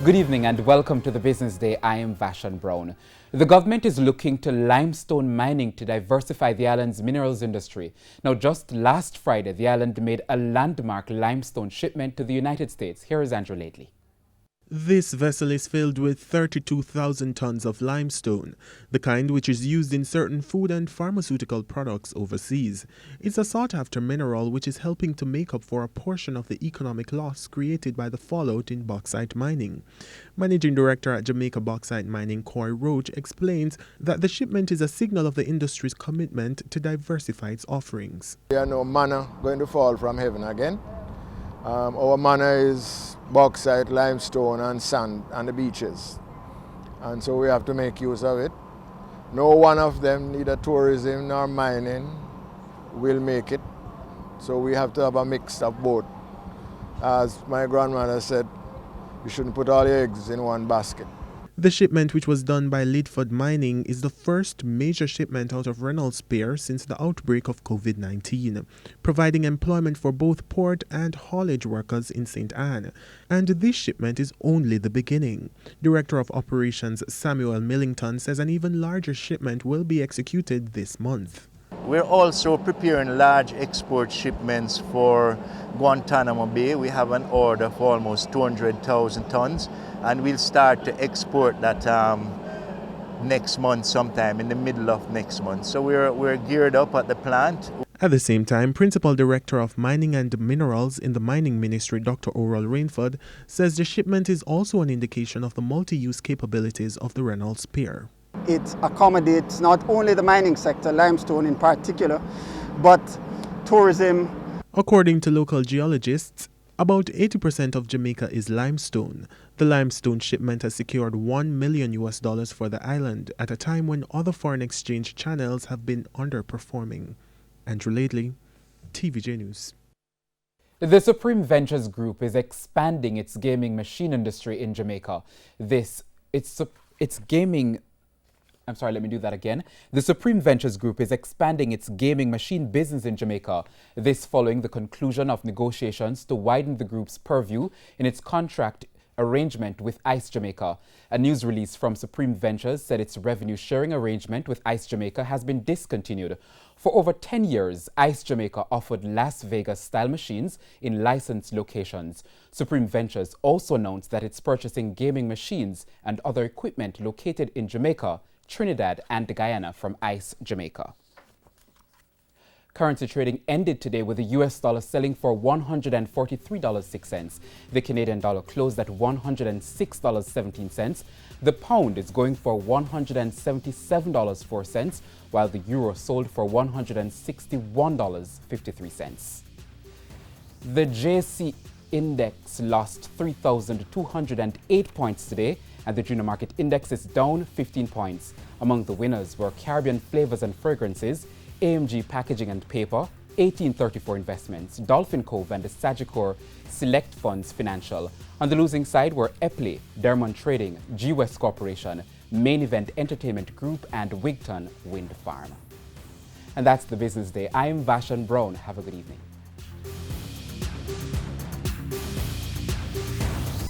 Good evening and welcome to the Business Day. I am Vashan Brown. The government is looking to limestone mining to diversify the island's minerals industry. Now, just last Friday, the island made a landmark limestone shipment to the United States. Here is Andrew Lately. This vessel is filled with 32,000 tons of limestone, the kind which is used in certain food and pharmaceutical products overseas. It's a sought-after mineral which is helping to make up for a portion of the economic loss created by the fallout in bauxite mining. Managing Director at Jamaica Bauxite Mining, Corey Roach, explains that the shipment is a signal of the industry's commitment to diversify its offerings. There are no manna going to fall from heaven again. Our manna is bauxite, limestone and sand on the beaches, and so we have to make use of it. No one of them, neither tourism nor mining, will make it, so we have to have a mix of both. As my grandmother said, you shouldn't put all your eggs in one basket. The shipment, which was done by Lidford Mining, is the first major shipment out of Reynolds Pier since the outbreak of COVID-19, providing employment for both port and haulage workers in St. Anne. And this shipment is only the beginning. Director of Operations Samuel Millington says an even larger shipment will be executed this month. We're also preparing large export shipments for Guantanamo Bay. We have an order for almost 200,000 tons, and we'll start to export that next month, sometime in the middle of next month. So we're geared up at the plant. At the same time, Principal Director of Mining and Minerals in the Mining Ministry, Dr. Oral Rainford, says the shipment is also an indication of the multi-use capabilities of the Reynolds Pier. It accommodates not only the mining sector, limestone in particular, but tourism. According to local geologists, about 80% of Jamaica is limestone. The limestone shipment has secured $1 million for the island at a time when other foreign exchange channels have been underperforming. Andrew Lately, TVJ News. The Supreme Ventures Group is expanding its gaming machine industry in Jamaica. The Supreme Ventures Group is expanding its gaming machine business in Jamaica. This following the conclusion of negotiations to widen the group's purview in its contract arrangement with Ice Jamaica. A news release from Supreme Ventures said its revenue sharing arrangement with Ice Jamaica has been discontinued. For over 10 years, Ice Jamaica offered Las Vegas-style machines in licensed locations. Supreme Ventures also announced that it's purchasing gaming machines and other equipment located in Jamaica, Trinidad and Guyana from Ice Jamaica. Currency trading ended today with the US dollar selling for $143.06. The Canadian dollar closed at $106.17. The pound is going for $177.04, while the euro sold for $161.53. The JC index lost 3,208 points today, and the junior market index is down 15 points. Among the winners were Caribbean Flavors and Fragrances, AMG Packaging and Paper, 1834 Investments, Dolphin Cove and the Sagicor Select Funds Financial. On the losing side were Epley, Dermont Trading, G West Corporation, Main Event Entertainment Group and Wigton Wind Farm. And that's the Business Day. I am Vashan Brown. Have a good evening.